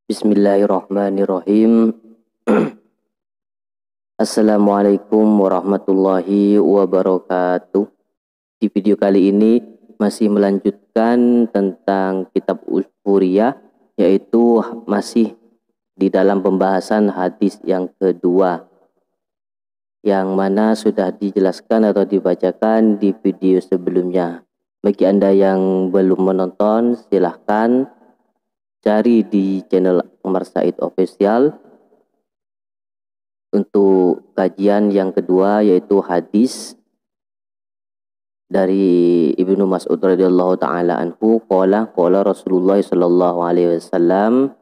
Bismillahirrahmanirrahim. Assalamualaikum warahmatullahi wabarakatuh. Di video kali ini masih melanjutkan tentang kitab Usfuriyah, yaitu masih di dalam pembahasan hadis yang kedua, yang mana sudah dijelaskan atau dibacakan di video sebelumnya. Bagi Anda yang belum menonton, silahkan cari di channel Umar Said Official untuk kajian yang kedua, yaitu hadis dari Ibnu Mas'ud radhiyallahu taala anhu, qala Rasulullah sallallahu alaihi wasallam,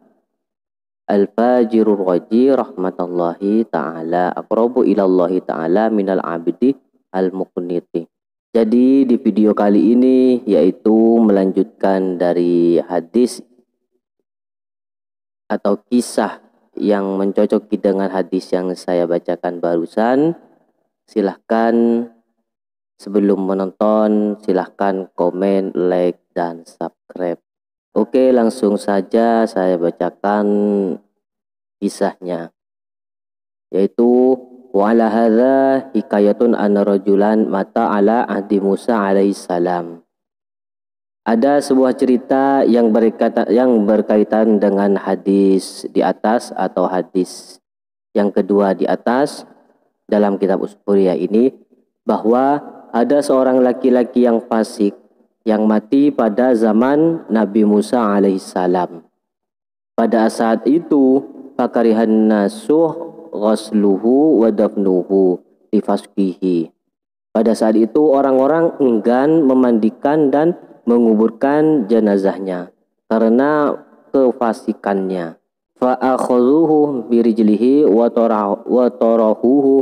al-fajirur raji rahmatullahi taala aqrabu ilallahi taala minal abdi al-muqniti. Jadi di video kali ini yaitu melanjutkan dari hadis atau kisah yang mencocoki dengan hadis yang saya bacakan barusan. Silahkan sebelum menonton, silahkan komen, like, dan subscribe. Oke, langsung saja saya bacakan kisahnya, yaitu wa'ala hadza hikayatun anna rajulan mata ala ahdi Musa alaihissalam. Ada sebuah cerita yang berkaitan dengan hadis di atas atau hadis yang kedua di atas dalam kitab Usfuriyah ini, bahwa ada seorang laki-laki yang fasik yang mati pada zaman Nabi Musa alaihissalam. Pada saat itu fakarihan nasuh ghasluhu wa dafnuhu difasqihi. Pada saat itu orang-orang enggan memandikan dan menguburkan jenazahnya karena kefasikannya. Fa'akhuzuhu birijlihi wa tarahuhu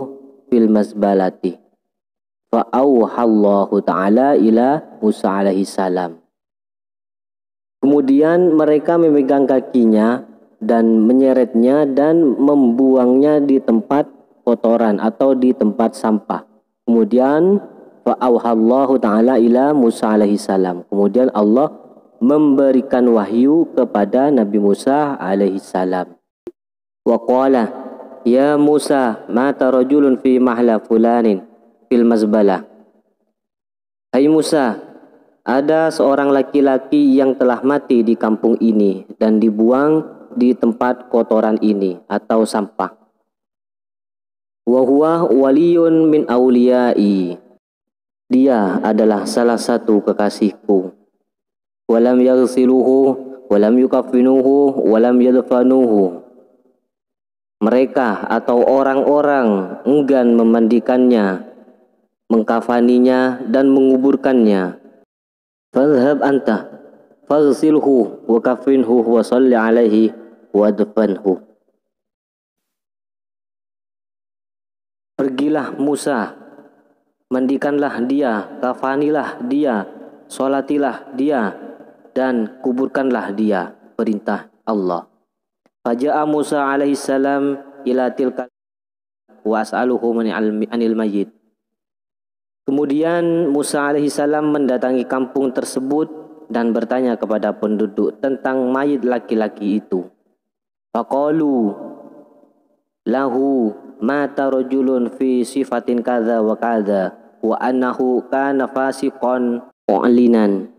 fil mazbalati. Fa'auhallahu ta'ala ila Musa alaihi salam. Kemudian mereka memegang kakinya dan menyeretnya dan membuangnya di tempat kotoran atau di tempat sampah. Kemudian fa'auhallahu ta'ala ila Musa alaihi salam. Kemudian Allah memberikan wahyu kepada Nabi Musa alaihi salam. Wa qala ya Musa mata rajulun fi mahla fulanin fil mazbalah. Hai Musa, ada seorang laki-laki yang telah mati di kampung ini dan dibuang di tempat kotoran ini atau sampah. Wa huwa waliyun min auliyai. Dia adalah salah satu kekasihku. Walam yaghsiluhu walam yukaffinuhu walam yadfanuhu. Mereka atau orang-orang enggan memandikannya, mengkafaninya dan menguburkannya. Fadhhab anta faghsilhu wa kaffinhu wa shalli alaihi wa dfanhu. Pergilah Musa, mandikanlah dia, kafanilah dia, sholatilah dia, dan kuburkanlah dia, perintah Allah. Faja'a Musa alaihissalam ila tilka wa as'aluhu anil mayyit. Kemudian Musa alaihissalam mendatangi kampung tersebut dan bertanya kepada penduduk tentang mayit laki-laki itu. Faqalu lahu mata rajulun fi sifatin kadza wa kadza wa annahu kana fasiqan mu'linan.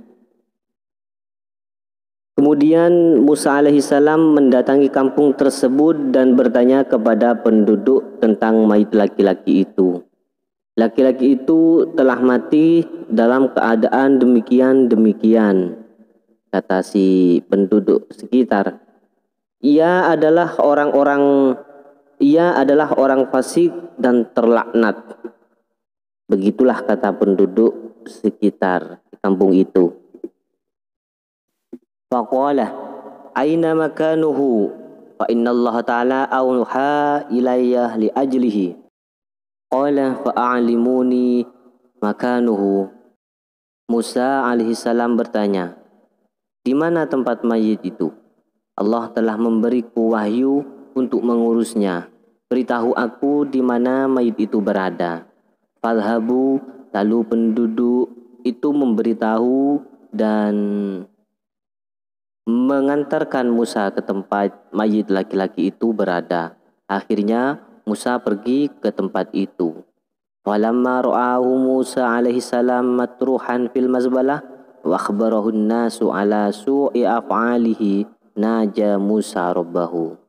Kemudian Musa alaihissalam mendatangi kampung tersebut dan bertanya kepada penduduk tentang mayit laki-laki itu. Laki-laki itu telah mati dalam keadaan demikian-demikian, kata si penduduk sekitar. Ia adalah orang fasik dan terlaknat. Begitulah kata penduduk sekitar di kampung itu. Faqala aina makanuhu fa inna Allah ta'ala awha ilayya li ajlihi. Qala fa'alimuni makanuhu. Musa alaihissalam bertanya, di mana tempat mayit itu? Allah telah memberiku wahyu untuk mengurusnya. Beritahu aku di mana mayit itu berada. Fadhabu, lalu penduduk itu memberitahu dan mengantarkan Musa ke tempat mayit laki-laki itu berada. Akhirnya Musa pergi ke tempat itu. Falamma ra'ahu Musa alaihi salam matruhan fil mazbalah wa akhbarahu an-nasu ala su'i af'alihi naja Musa rabbahu.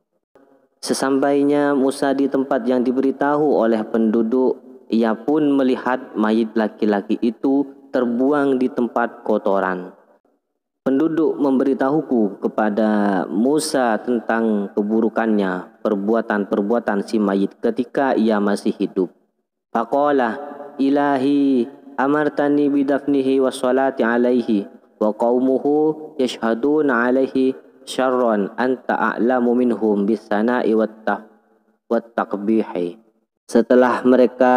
Sesampainya Musa di tempat yang diberitahu oleh penduduk, ia pun melihat mayit laki-laki itu terbuang di tempat kotoran. Penduduk memberitahuku kepada Musa tentang keburukannya, perbuatan-perbuatan si mayit ketika ia masih hidup. Faqala ilahi amartani bidafnihi wassalati alaihi wa qaumuhu yashhaduna alaihi syarran anta a'lamu minhum bisana'i wattaqbihi. Setelah mereka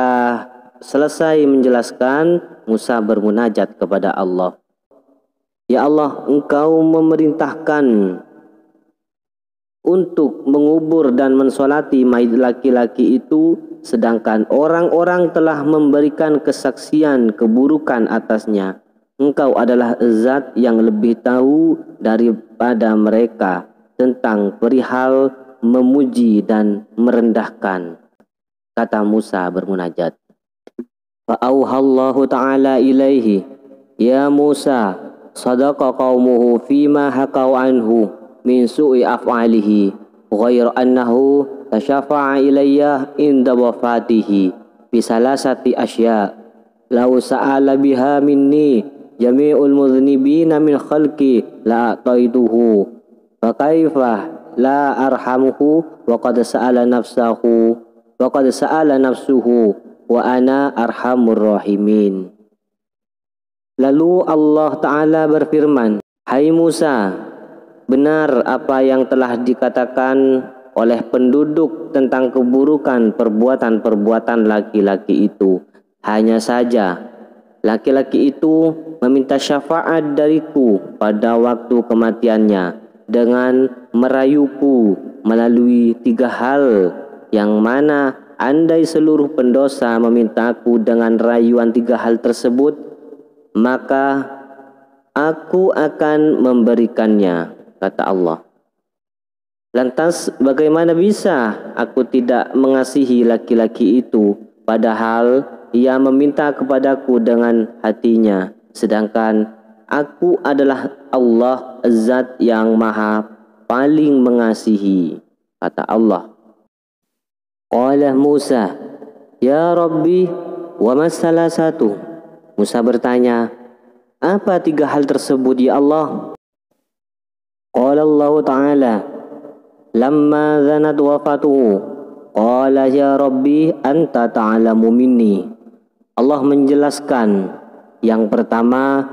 selesai menjelaskan, Musa bermunajat kepada Allah. Ya Allah, Engkau memerintahkan untuk mengubur dan mensolati mayit laki-laki itu, sedangkan orang-orang telah memberikan kesaksian keburukan atasnya. Engkau adalah zat yang lebih tahu daripada mereka tentang perihal memuji dan merendahkan. Kata Musa bermunajat. Fa'auhallahu ta'ala ilaihi, ya Musa, sadaqa qaumuhu fima hakau anhu min su'i af'alihi ghair annahu tashafa'a ilayya inda wafatihi bisalasati asya law sa'ala biha minni jami'ul mudhnibina min khalqi la ataituhu fa kaifa la arhamuhu wa qad sa'ala nafsuhu wa ana arhamur rahimin. Lalu Allah Ta'ala berfirman, hai Musa, benar apa yang telah dikatakan oleh penduduk tentang keburukan perbuatan-perbuatan laki-laki itu. Hanya saja, laki-laki itu meminta syafaat dariku pada waktu kematiannya dengan merayuku melalui 3 hal, yang mana andai seluruh pendosa memintaku dengan rayuan 3 hal tersebut, maka aku akan memberikannya, kata Allah. Lantas bagaimana bisa aku tidak mengasihi laki-laki itu, padahal ia meminta kepadaku dengan hatinya, sedangkan aku adalah Allah, zat yang maha paling mengasihi, kata Allah. Qala Musa, ya Rabbi, wa masalah satu. Musa bertanya, apa 3 hal tersebut ya Allah? Qala Allah Ta'ala, lamma zanat wafatuhu, qala ya Rabbi anta ta'alamu minni. Allah menjelaskan, yang pertama,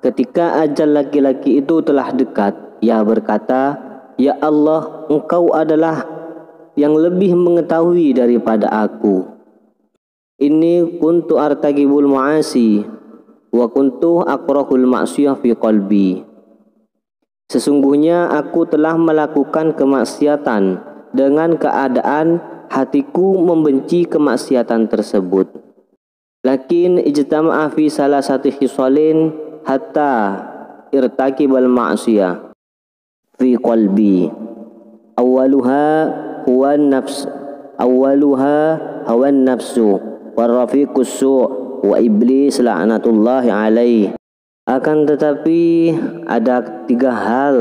ketika ajal laki-laki itu telah dekat, ia berkata, ya Allah, Engkau adalah yang lebih mengetahui daripada aku. Inni kuntu artagibul ma'asi wa kuntu akrahul ma'siyah fi qalbi. Sesungguhnya aku telah melakukan kemaksiatan dengan keadaan hatiku membenci kemaksiatan tersebut. Lakin ijtama'a fi salah satu khisalin hatta irtakibal ma'siyah fi qalbi. Awwaluha hawan nafsu warrafiqus su' wa iblis la'natullahi alaih. Akan tetapi ada 3 hal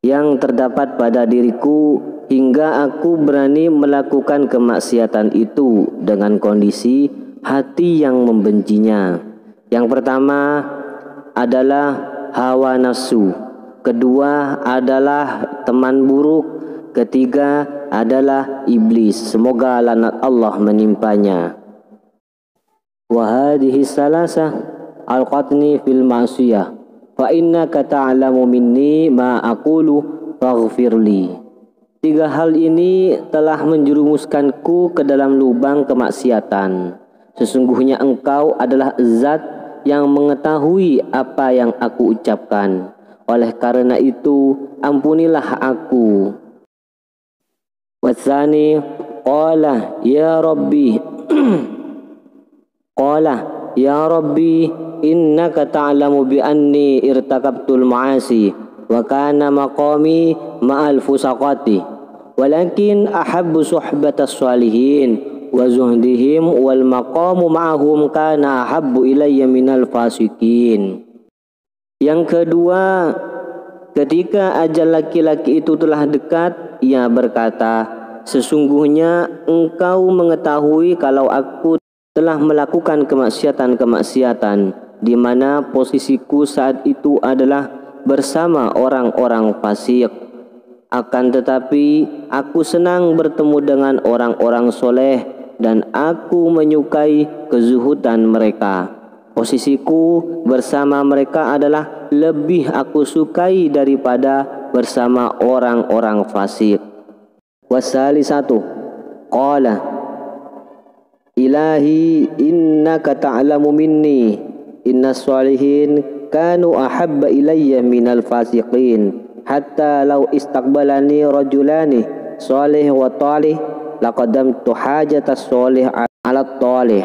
yang terdapat pada diriku hingga aku berani melakukan kemaksiatan itu dengan kondisi hati yang membencinya. Yang pertama adalah hawa nafsu, kedua adalah teman buruk, ketiga adalah iblis, semoga laknat Allah menimpanya. Wa hadhihi salasah alqatni fil ma'siyah fa innaka ta'lamu minni ma aqulu faghfirli. 3 hal ini telah menjerumuskanku ke dalam lubang kemaksiatan. Sesungguhnya Engkau adalah zat yang mengetahui apa yang aku ucapkan. Oleh karena itu, ampunilah aku. Wasani qala ya Rabbi qala Ya Rabbi, innaka ta'lamu bi anni irtakabtul ma'asi wa kana maqami ma'al fusaqati walakin ahabbu suhbatas salihin wa zuhdihim wal maqamu ma'ahum kana ahabbu ilayya minal fasikin. Yang kedua, ketika ajal laki-laki itu telah dekat, ia berkata, sesungguhnya engkau mengetahui kalau aku telah melakukan kemaksiatan-kemaksiatan, di mana posisiku saat itu adalah bersama orang-orang fasik. Akan tetapi aku senang bertemu dengan orang-orang soleh dan aku menyukai kezuhudan mereka. Posisiku bersama mereka adalah lebih aku sukai daripada bersama orang-orang fasik. Wasalisatu qala ilahi innaka ta'lamu minni innas salihin kanu ahabba ilayya minal fasiqin hatta law istaqbalani rajulani salih wa talih laqadamtu hajatas salih ala talih.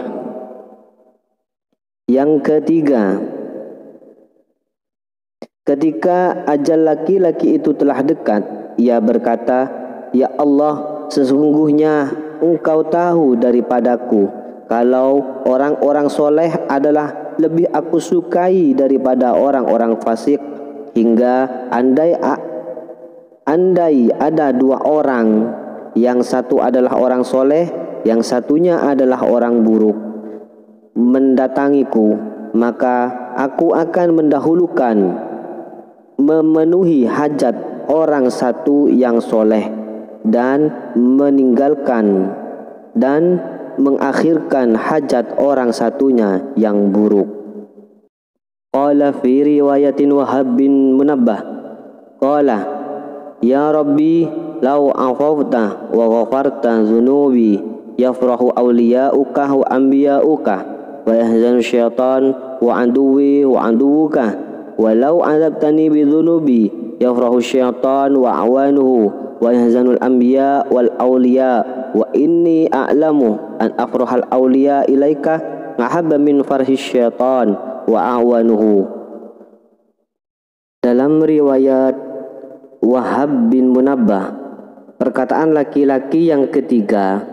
Yang ketiga, ketika ajal laki-laki itu telah dekat, ia berkata, ya Allah, sesungguhnya engkau tahu daripadaku kalau orang-orang soleh adalah lebih aku sukai daripada orang-orang fasik, hingga andai ada dua orang, yang satu adalah orang soleh, yang satunya adalah orang buruk, mendatangiku, maka aku akan mendahulukan memenuhi hajat orang satu yang soleh dan meninggalkan dan mengakhirkan hajat orang satunya yang buruk. Qala fi riwayatin Wahab bin Munabbah qala ya Rabbi law afawta wa ghafarta dhunubi yafrahu awliya'uka wa anbiya'uka wa yahzanu syaitan wa aduwi wa aduwuka walau azabtani bidhunubi yafrahu syaitan wa awanuhu wa yahzanul anbiya wal awliya wa inni a'lamu an afrahal awliya ilaika mahabba min farhi syaitan wa awanuhu. Dalam riwayat Wahab bin Munabbah, perkataan laki-laki yang ketiga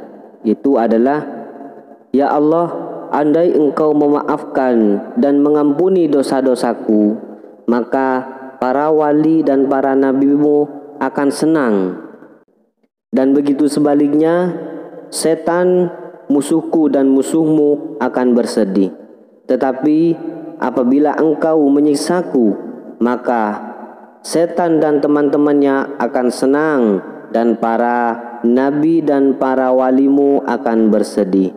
itu adalah, ya Allah, andai engkau memaafkan dan mengampuni dosa-dosaku, maka para wali dan para nabimu akan senang. Dan begitu sebaliknya, setan, musuhku dan musuhmu akan bersedih. Tetapi apabila engkau menyiksaku, maka setan dan teman-temannya akan senang, dan para nabi dan para walimu akan bersedih.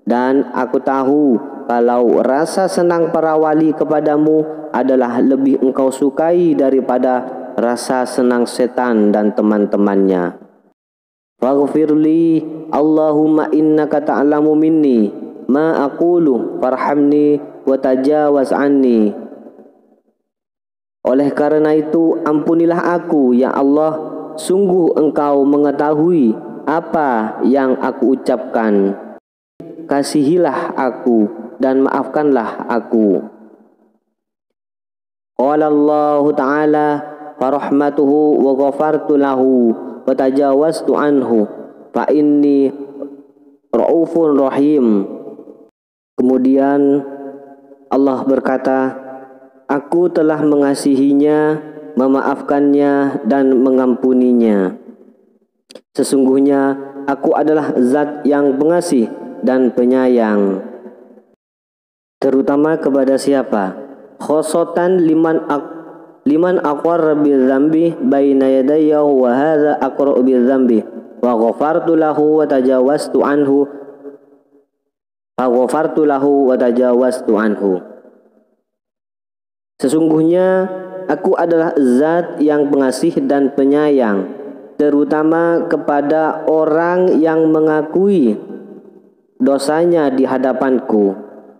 Dan aku tahu kalau rasa senang para wali kepadamu adalah lebih engkau sukai daripada rasa senang setan dan teman-temannya. Faghfirli Allahumma innaka ta'lamu minni ma aqulu farhamni wa tajawaz anni. Oleh karena itu ampunilah aku ya Allah, sungguh engkau mengetahui apa yang aku ucapkan. Kasihilah aku dan maafkanlah aku. Qala Allah Ta'ala farahmatuhu wa ghafartu lahu wa tajawaztu anhu fa inni raufun rahim. Kemudian Allah berkata, aku telah mengasihinya, memaafkannya dan mengampuninya. Sesungguhnya aku adalah zat yang pengasih dan penyayang. Terutama kepada siapa? Khosotan liman aqarra bidzambi baina yadayya wa hadza aqra bidzambi wa ghafartu lahu wa tajawaztu anhu Sesungguhnya aku adalah zat yang pengasih dan penyayang, terutama kepada orang yang mengakui dosanya di hadapanku.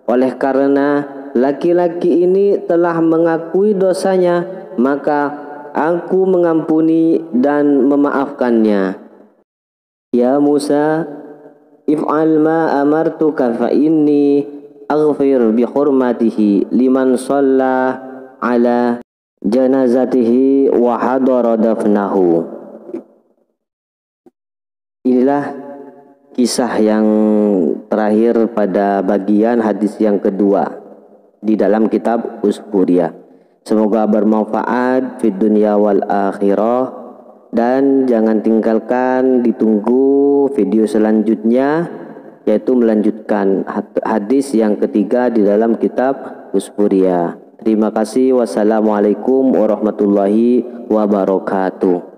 Oleh karena laki-laki ini telah mengakui dosanya, maka aku mengampuni dan memaafkannya. Ya Musa, if'al ma amartuka fa inni aghfir bi hurmatihi liman shalla ala janazatihi wa hadara dafnahu. Inilah kisah yang terakhir pada bagian hadis yang kedua di dalam kitab Usburiyah. Semoga bermanfaat fid dunya wal akhirah, dan jangan tinggalkan, ditunggu video selanjutnya, yaitu melanjutkan hadis yang ketiga di dalam kitab Usburiyah. Terima kasih. Wassalamualaikum warahmatullahi wabarakatuh.